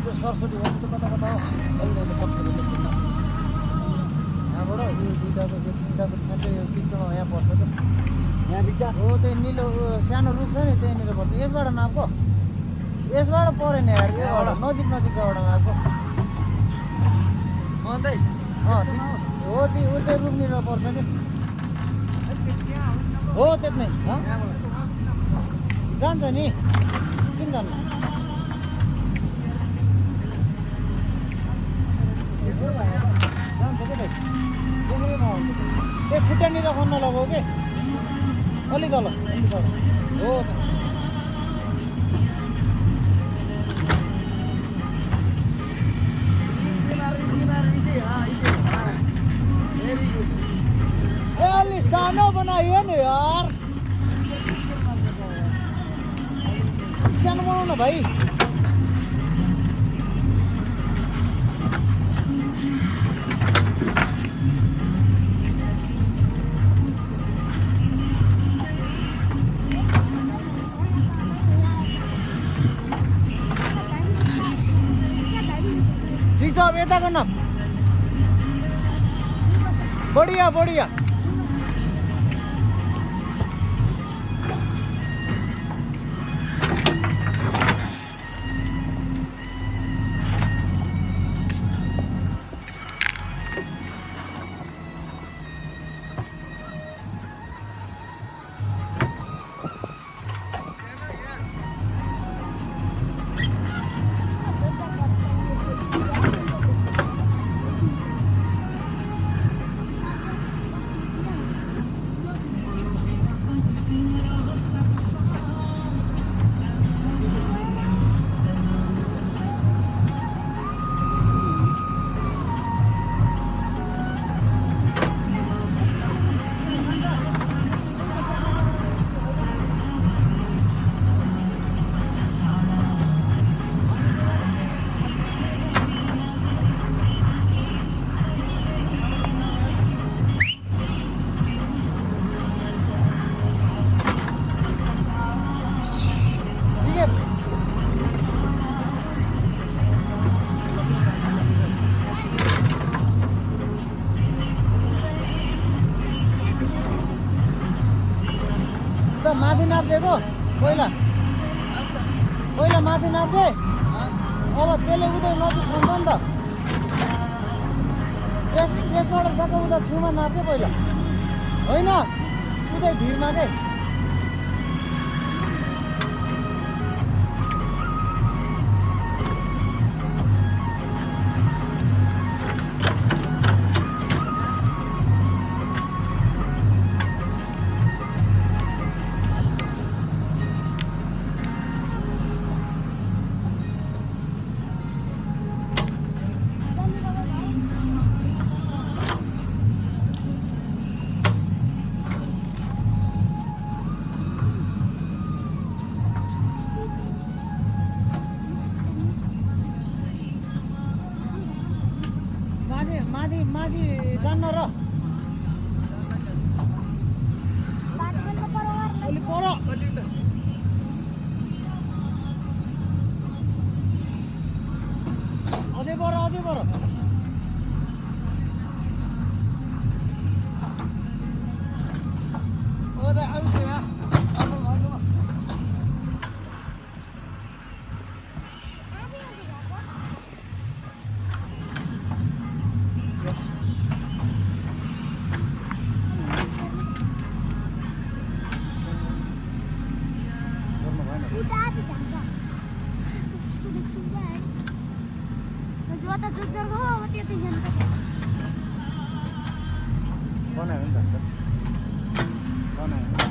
त्यो सरस्वती भन्छ कता कता हो अहिले सक्छ यहाँबाट यो दुईटाको ठ्याक्कै यो बिचमा यहाँ पर्छ क्या यहाँ बिच हो त्यो निलो सानो रुख छ नि त्यहीँनिर पर्छ यसबाट नापको यसबाट परेन यार योबाट नजिक नजिकबाट नापको ठिक छ हो त्यो रुखनिर पर्छ क्या हो त्यति नै जान्छ नि किन जान्छ जान्छ क्या त्यो खुट्टानिर खन्न लगाऊ के अलि तल हो अलि सानो बनाइयो नि यार सानो बनाऊ न भाइ ठिक छ अब यता गर्न बढिया बढिया माथि नाप्दिएको पहिला माथि नाप्दे अब त्यसले उतै नजिक खान्छ नि त त्यसबाट ठ्याक्क उता छेउमा नाप्दे पहिला होइन उतै भिरमा के माथि जान्न र अलि पर अझै पर बनायो भने जान्छ बनायो